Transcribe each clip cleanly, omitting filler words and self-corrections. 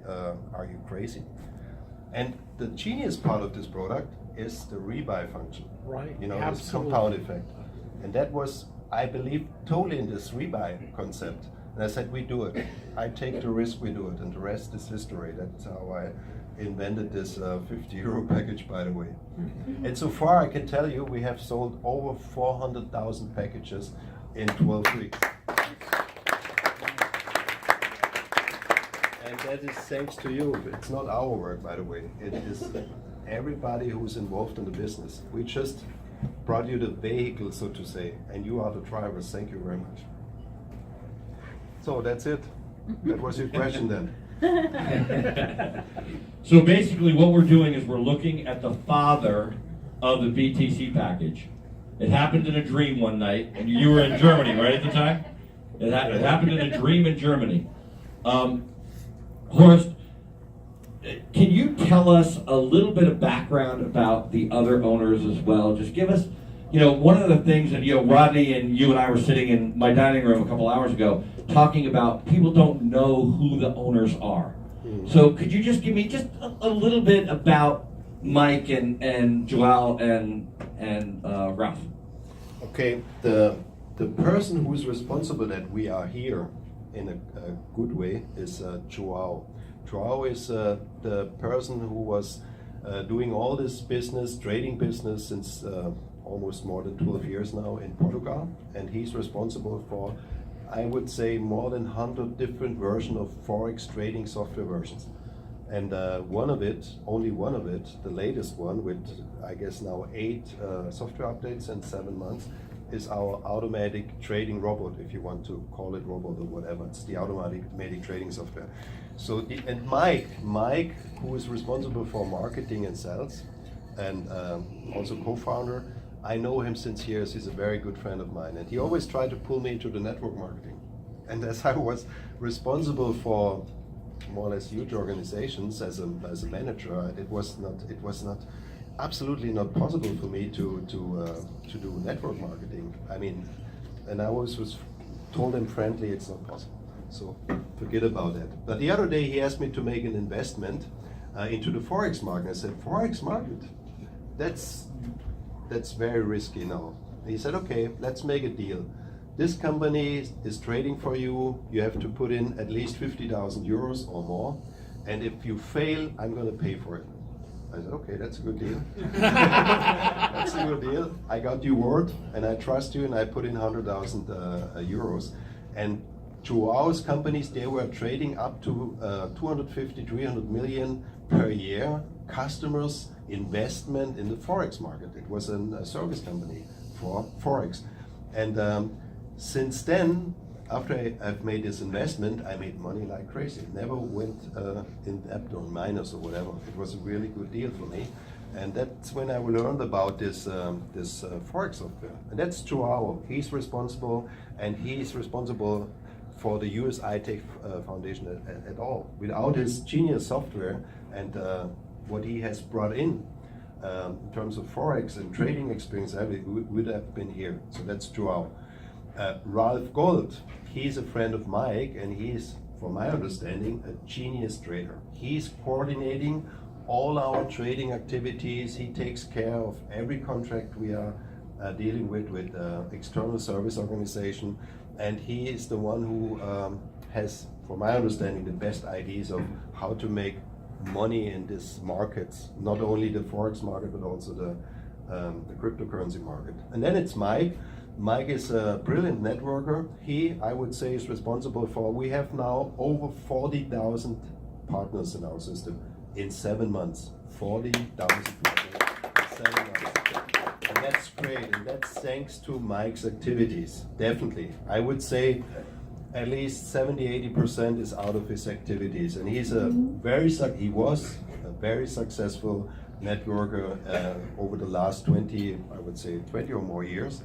are you crazy? And the genius part of this product is the rebuy function. Right. You know, this Absolutely. compound effect. And that was, I believe, totally in this rebuy concept. And I said, we do it. I take the risk, we do it. And the rest is history. That's how I invented this 50 € package, by the way. And so far, I can tell you, we have sold over 400,000 packages in 12 weeks. And that is thanks to you. It's not our work, by the way. It is everybody who's involved in the business. We just brought you the vehicle, so to say, and you are the drivers. Thank you very much. So that's it. That was your question then. So basically what we're doing is we're looking at the father of the BTC package. It happened in a dream one night, and you were in Germany, right, at the time? It happened in a dream in Germany. Horst, can you tell us a little bit of background about the other owners as well? Just give us, one of the things that, Rodney and you and I were sitting in my dining room a couple hours ago talking about people don't know who the owners are. So could you just give me just a little bit about Mike and Joao and Ralph? Okay, the person who is responsible that we are here in a good way is Joao. Joao is the person who was doing all this business, trading business, since almost more than 12 years now in Portugal, and he's responsible for, I would say, more than 100 different versions of Forex trading software versions. And only one of it, the latest one with, I guess now 8 software updates in 7 months, is our automatic trading robot, if you want to call it robot or whatever. It's the automatic trading software. So, and Mike, who is responsible for marketing and sales, and also co-founder, I know him since years. He's a very good friend of mine, and he always tried to pull me into the network marketing. And as I was responsible for more or less huge organizations as a manager, it was not absolutely not possible for me to do network marketing. I mean, and I always was told him friendly, it's not possible. So forget about that. But the other day he asked me to make an investment into the Forex market. I said, Forex market? That's very risky now. And he said, okay, let's make a deal. This company is trading for you. You have to put in at least 50,000 euros or more. And if you fail, I'm going to pay for it. I said, okay, that's a good deal. That's a good deal. I got your word, and I trust you, and I put in 100,000 euros. And Joao's companies, they were trading up to 250, 300 million per year. Customers' investment in the Forex market. It was a service company for Forex. And since then, after I've made this investment, I made money like crazy. Never went in debt or minus or whatever. It was a really good deal for me. And that's when I learned about this Forex software. And that's Joao. He's responsible, and he's responsible for the USI-Tech Foundation at all. Without his genius software and what he has brought in terms of Forex and trading experience, we would have been here. So that's Joao. Ralph Gold, he's a friend of Mike, and he's, from my understanding, a genius trader. He's coordinating all our trading activities. He takes care of every contract we are dealing with external service organization, and he is the one who has, from my understanding, the best ideas of how to make money in these markets, not only the Forex market, but also the cryptocurrency market. And then it's Mike. Mike is a brilliant networker. He, I would say, is responsible for, we have now over 40,000 partners in our system in 7 months. 40,000 partners in 7 months. And that's great, and that's thanks to Mike's activities, definitely. I would say at least 70-80% is out of his activities, and he was a very successful networker over the last 20 or more years.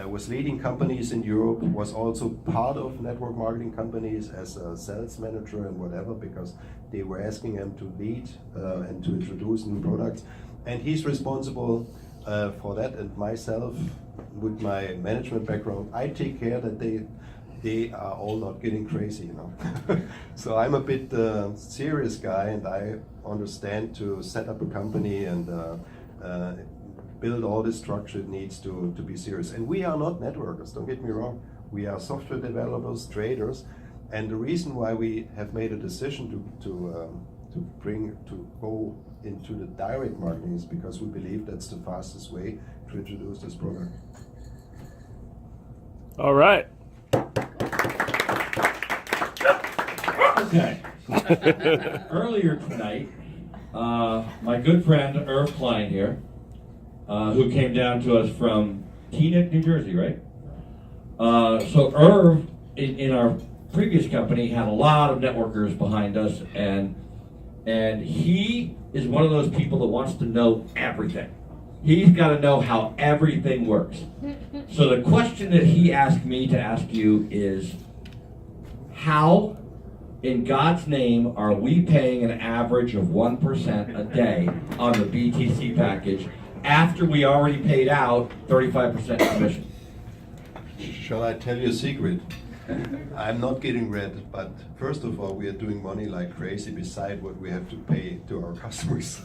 Was leading companies in Europe, was also part of network marketing companies as a sales manager and whatever, because they were asking him to lead and to introduce new products. And he's responsible for that, and myself, with my management background, I take care that they are all not getting crazy, you know. So I'm a bit serious guy, and I understand to set up a company and build all the structure it needs to be serious. And we are not networkers, don't get me wrong. We are software developers, traders, and the reason why we have made a decision to go into the direct marketing is because we believe that's the fastest way to introduce this product. All right. Okay. Earlier tonight, my good friend Irv Klein here, who came down to us from Teaneck, New Jersey, right? So Irv, in our previous company, had a lot of networkers behind us, and he is one of those people that wants to know everything. He's got to know how everything works. So the question that he asked me to ask you is, how, in God's name, are we paying an average of 1% a day on the BTC package after we already paid out 35% commission? Shall I tell you a secret? I'm not getting red, but first of all, we are doing money like crazy beside what we have to pay to our customers.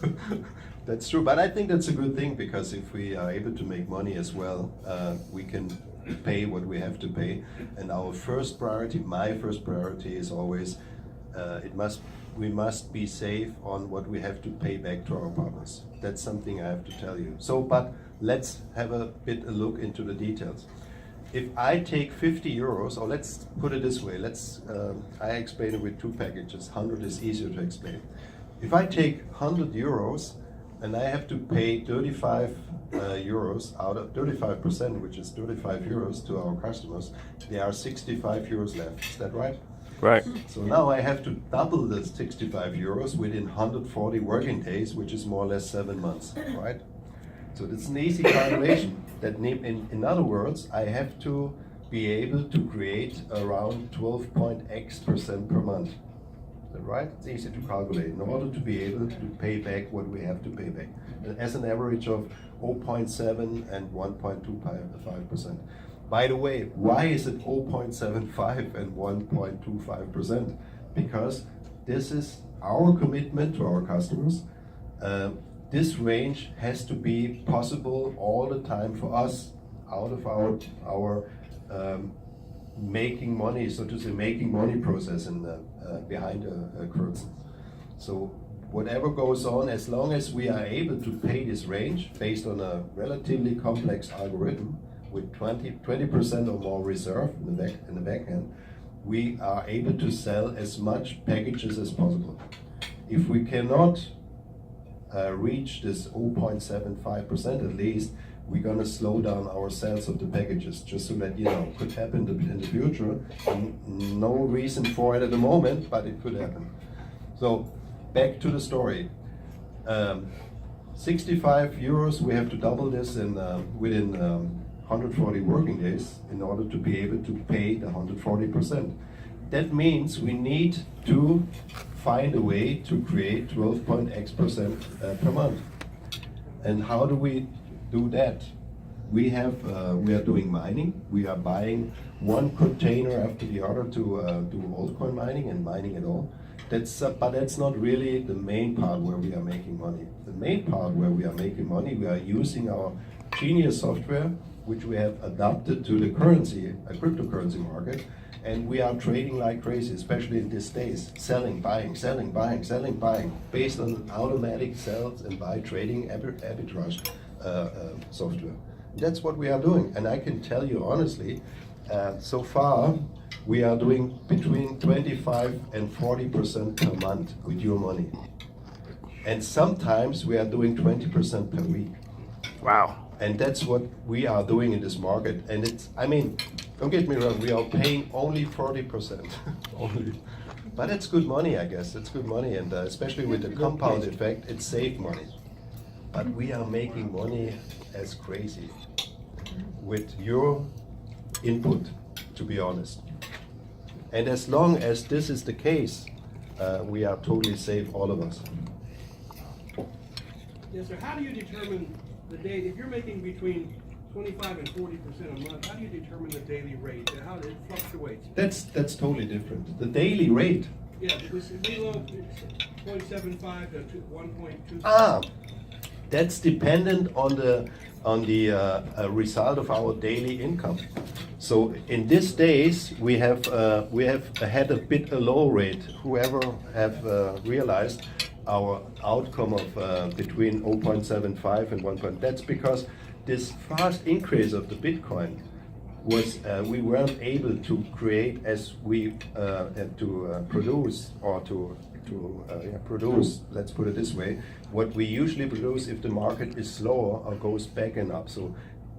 That's true, but I think that's a good thing, because if we are able to make money as well, we can pay what we have to pay. And our first priority, my first priority, is always we must be safe on what we have to pay back to our partners. That's something I have to tell you. So, but let's have a look into the details. If I take 50 euros, or let's put it this way, I explain it with two packages. 100 is easier to explain. If I take 100 euros and I have to pay 35 euros out of 35%, which is 35 euros to our customers, there are 65 euros left. Is that right? Right. So now I have to double the 65 euros within 140 working days, which is more or less 7 months, right? So that's an easy calculation. That in other words, I have to be able to create around 12.x% per month. Is that right? It's easy to calculate in order to be able to pay back what we have to pay back, as an average of 0.7 and 1.25%. By the way, why is it 0.75 and 1.25%? Because this is our commitment to our customers. This range has to be possible all the time for us, out of our making money, so to say, making money process in behind a curtain. So whatever goes on, as long as we are able to pay this range based on a relatively complex algorithm with 20% or more reserve in the back end, we are able to sell as much packages as possible. If we cannot reach this 0.75% at least, we're going to slow down our sales of the packages, just so that, you know, could happen in the future. No reason for it at the moment, but it could happen. So back to the story. 65 euros, we have to double this within 140 working days in order to be able to pay the 140%. That means we need to find a way to create 12.x% per month. And how do we do that? We are doing mining. We are buying one container after the other to do altcoin mining and mining it all. But that's not really the main part where we are making money. The main part where we are making money, we are using our Genius software, which we have adapted to the cryptocurrency market. And we are trading like crazy, especially in these days. Selling, buying, selling, buying, selling, buying, based on automatic sales and buy trading arbitrage software. That's what we are doing. And I can tell you honestly, so far we are doing between 25 and 40% per month with your money. And sometimes we are doing 20% per week. Wow. And that's what we are doing in this market. And it's, I mean, don't get me wrong, we are paying only 40%. Only. But it's good money, I guess. It's good money, and especially with the compound effect, it's safe money. But we are making money as crazy with your input, to be honest. And as long as this is the case, we are totally safe, all of us. Yes, sir. How do you determine the date if you're making between 25 and 40% a month. How do you determine the daily rate? How it fluctuates? That's totally different. The daily rate. Yeah, because we load 0.75 to 1.2. That's dependent on the result of our daily income. So in these days we have had a bit a low rate. Whoever have realized our outcome of between 0.75 and 1. That's because this fast increase of the Bitcoin was we weren't able to create as we had to produce or to produce, let's put it this way, what we usually produce if the market is slower or goes back and up. So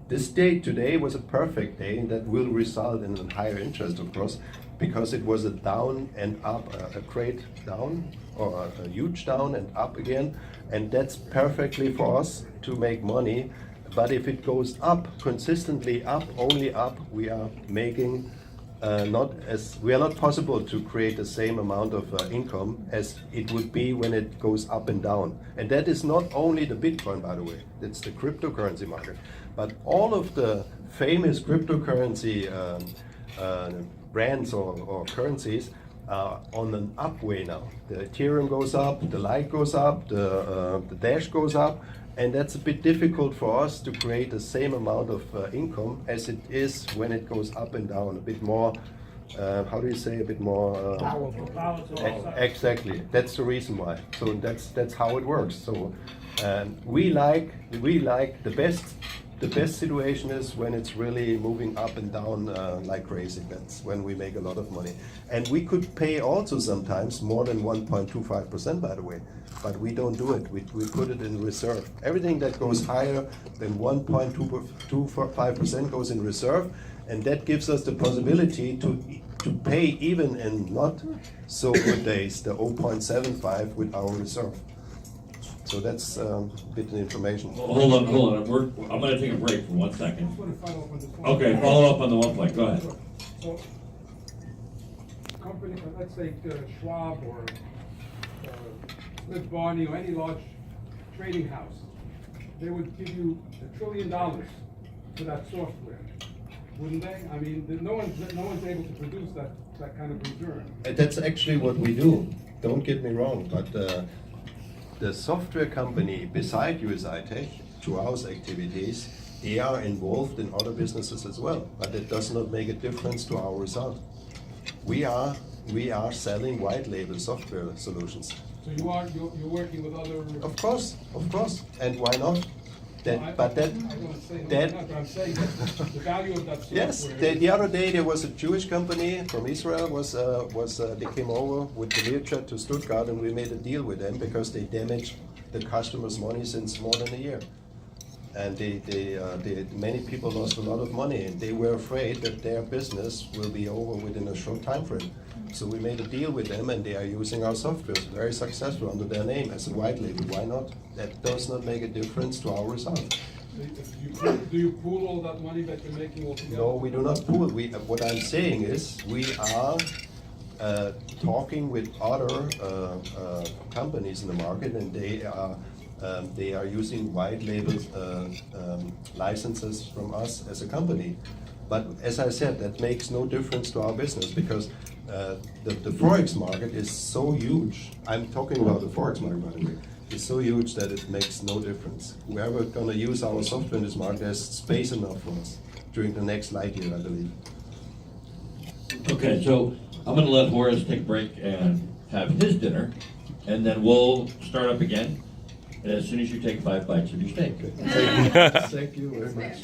this day today was a perfect day, and that will result in a higher interest, of course, because it was a down and up, a great down or a huge down and up again, and that's perfectly for us to make money. But if it goes up consistently, up, only up, we are making we are not possible to create the same amount of income as it would be when it goes up and down. And that is not only the Bitcoin, by the way, it's the cryptocurrency market. But all of the famous cryptocurrency brands or currencies are on an upway now. The Ethereum goes up, the Lite goes up, the Dash goes up. And that's a bit difficult for us to create the same amount of income as it is when it goes up and down. A bit more, how do you say, a bit more... exactly, that's the reason why. So that's how it works. So we like the best situation is when it's really moving up and down like crazy. That's when we make a lot of money. And we could pay also sometimes more than 1.25%, by the way. But we don't do it. We put it in reserve. Everything that goes higher than 1.25% goes in reserve, and that gives us the possibility to pay even in not so good days the 0.75 with our reserve. So that's a bit of information. Hold on. I'm going to take a break for 1 second. I just want to follow up on this one. Okay, follow up on the one point. Go ahead. So, company, let's say Schwab or Liz Barney or any large trading house, they would give you $1 trillion for that software, wouldn't they? I mean, no one's able to produce that kind of return. That's actually what we do. Don't get me wrong, but the software company beside USI-Tech, through our activities, they are involved in other businesses as well, but it does not make a difference to our result. We are selling white label software solutions. So you're working with other. Of course, and why not? I'm saying the value of that software. Yes, the other day there was a Jewish company from Israel they came over with the Learjet to Stuttgart, and we made a deal with them because they damaged the customer's money since more than a year. And many people lost a lot of money, and they were afraid that their business will be over within a short time frame. So we made a deal with them, and they are using our software very successful under their name as a white label. Why not? That does not make a difference to our result. Do you pool all that money that you're making altogether? No, we do not pool. What I'm saying is we are talking with other companies in the market, and they are using white label licenses from us as a company. But as I said, that makes no difference to our business because the Forex market is so huge. I'm talking about the Forex market, by the way. It's so huge that it makes no difference. Whoever is going to use our software in this market, there's space enough for us during the next light year, I believe. Okay, so I'm going to let Horace take a break and have his dinner, and then we'll start up again as soon as you take 5 bites of your steak. Thank you very much.